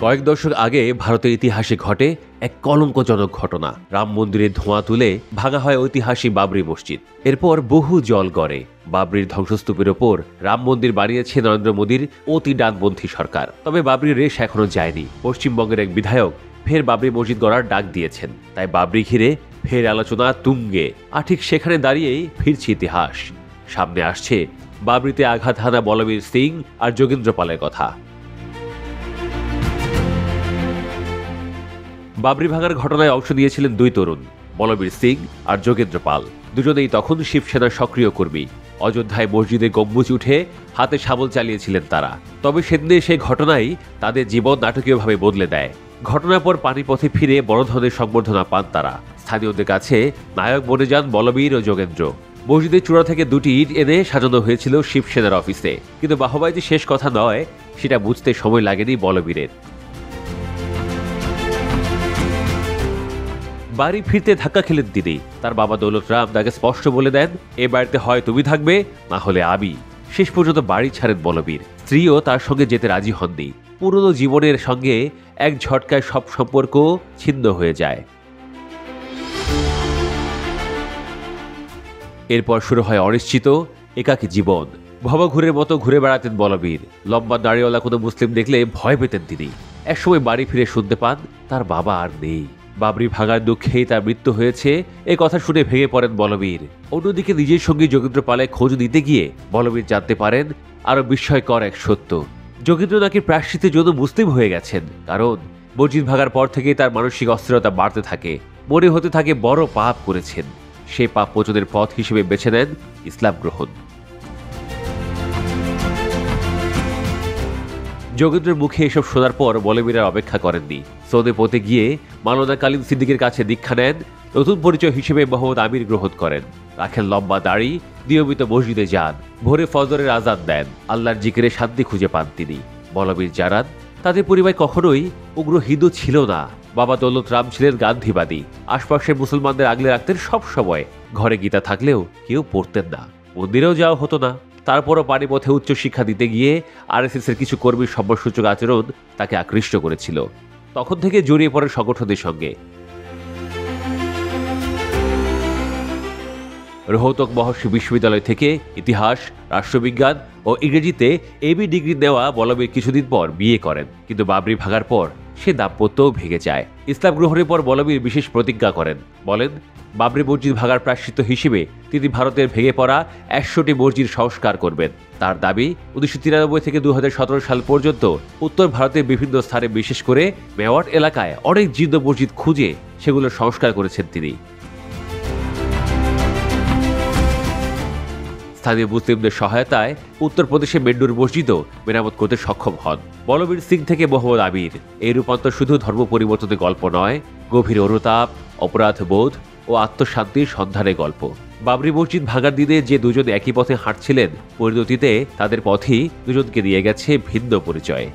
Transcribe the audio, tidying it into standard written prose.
কয়েক দশক আগে ভারতের ইতিহাসে ঘটে এক কলঙ্কজনক ঘটনা। রাম মন্দিরের ধোঁয়া তুলে ভাঙা হয় ঐতিহাসিক বাবরি মসজিদ। এরপর বহু জল গড়ে। বাবরির ধ্বংসস্তূপের ওপর রাম মন্দির বানিয়েছে নরেন্দ্র মোদীর অতি ডানপন্থী সরকার। তবে বাবরির রেশ এখনো যায়নি। পশ্চিমবঙ্গের এক বিধায়ক ফের বাবরি মসজিদ গড়ার ডাক দিয়েছেন। তাই বাবরি ঘিরে ফের আলোচনা তুঙ্গে। আর ঠিক সেখানে দাঁড়িয়েই ফিরছে ইতিহাস। সামনে আসছে বাবরিতে আঘাত হানা বলবীর সিং আর যোগেন্দ্র পালের কথা। বাবরি ভাঙার ঘটনায় অংশ নিয়েছিলেন দুই তরুণ, বলবীর সিং আর যোগেন্দ্র পাল। দুজনেই তখন শিবসেনার সক্রিয় কর্মী। অযোধ্যায় মসজিদে গম্বুজ উঠে হাতে শাবল চালিয়েছিলেন তারা। তবে সেদিনের সেই ঘটনাই তাদের জীবন নাটকীয়ভাবে বদলে দেয়। ঘটনার পর পানিপথে ফিরে বড় ধরনের সংবর্ধনা পান তারা। স্থানীয়দের কাছে নায়ক বনে যান বলবীর ও যোগেন্দ্র। মসজিদের চূড়া থেকে দুটি ইট এনে সাজানো হয়েছিল শিবসেনার অফিসে। কিন্তু বাহবাই যে শেষ কথা নয়, সেটা বুঝতে সময় লাগেনি বলবীরের। বাড়ি ফিরতে ধাক্কা খেলেন তিনি। তার বাবা দৌলত রাম তাকে স্পষ্ট বলে দেন, এ বাড়িতে হয় তুমি থাকবে, না হলে আমি। শেষ পর্যন্ত বাড়ি ছাড়েন বলবীর। স্ত্রীও তার সঙ্গে যেতে রাজি হননি। পুরনো জীবনের সঙ্গে এক ঝটকায় সব সম্পর্ক ছিন্ন হয়ে যায়। এরপর শুরু হয় অনিশ্চিত একাকী জীবন। ভবঘুরের মতো ঘুরে বেড়াতেন বলবীর। লম্বা দাড়িওয়ালা কোনো মুসলিম দেখলে ভয় পেতেন তিনি। একসময় বাড়ি ফিরে শুনতে পান তার বাবা আর নেই। বাবরি ভাঙার দুঃখেই তার মৃত্যু হয়েছে, এ কথা শুনে ভেঙে পড়েন বলবীর। অন্যদিকে নিজের সঙ্গে যোগেন্দ্র পালের খোঁজ দিতে গিয়ে বলবীর জানতে পারেন আরো বিস্ময়কর এক সত্য। যোগেন্দ্র নাকি প্রায়শ্চিত্তের জন্য মুসলিম হয়ে গেছেন। কারণ মসজিদ ভাঙার পর থেকেই তার মানসিক অস্থিরতা বাড়তে থাকে। মনে হতে থাকে বড় পাপ করেছেন। সেই পাপ মোচনের পথ হিসেবে বেছে নেন ইসলাম গ্রহণ। যোগেন্দ্রের মুখে এসব শোনার পর বলবীর আর অপেক্ষা করেননি। সৌদে পথে গিয়ে মাওলানা কালিম সিদ্দিকের কাছে দীক্ষা নেন। নতুন পরিচয় হিসেবে মোহাম্মদ আমির গ্রহণ করেন। রাখেন লম্বা দাড়ি, নিয়মিত মসজিদে যান, ভোরে ফজরের আজান দেন। আল্লাহর জিকিরে শান্তি খুঁজে পান তিনি। বলবীর জানান, তাদের পরিবার কখনোই উগ্র হিন্দু ছিল না। বাবা দৌলত রাম ছিলেন গান্ধীবাদী। আশপাশের মুসলমানদের আগলে রাখতেন সব সময়। ঘরে গীতা থাকলেও কেউ পড়তেন না, মন্দিরেও যাওয়া হতো না। তারপরও পানিপথে উচ্চশিক্ষা দিতে গিয়ে আরএসএসের কিছু কর্মীর সম্মানসূচক আচরণ তাকে আকৃষ্ট করেছিল। তখন থেকে জড়িয়ে পড়ে সংগঠনের সঙ্গে। রোহতক মহর্ষি বিশ্ববিদ্যালয় থেকে ইতিহাস, রাষ্ট্রবিজ্ঞান ও ইংরেজিতে এবি ডিগ্রি নেওয়া বলবীর কিছুদিন পর বিয়ে করেন। কিন্তু বাবরি ভাঙার পর সে দাম্পত্যও ভেঙে যায়। ইসলাম গ্রহণের পর বলবীর বিশেষ প্রতিজ্ঞা করেন। বলেন, বাবরি মসজিদ ভাঙার প্রায়শ্চিত্ত হিসেবে তিনি ভারতের ভেঙে পড়া 100টি মসজিদ সংস্কার করবেন। তার দাবি, 1993 থেকে 2017 সাল পর্যন্ত উত্তর ভারতের বিভিন্ন স্থানে, বিশেষ করে মেওয়াট এলাকায় অনেক জীর্ণ মসজিদ খুঁজে সেগুলো সংস্কার করেছেন তিনি। স্থানীয় মুসলিমদের সহায়তায় উত্তরপ্রদেশে মেন্ডুর মসজিদও মেরামত করতে সক্ষম হন বলবীর সিং থেকে মোহাম্মদ আমির। এই রূপান্তর শুধু ধর্ম পরিবর্তনের গল্প নয়, গভীর অনুতাপ, অপরাধবোধ ও আত্মশান্তির সন্ধানের গল্প। বাবরি মসজিদ ভাঙার দিনে যে দুজন একই পথে হাঁটছিলেন, পরিণতিতে তাদের পথই দুজনকে নিয়ে গেছে ভিন্ন পরিচয়।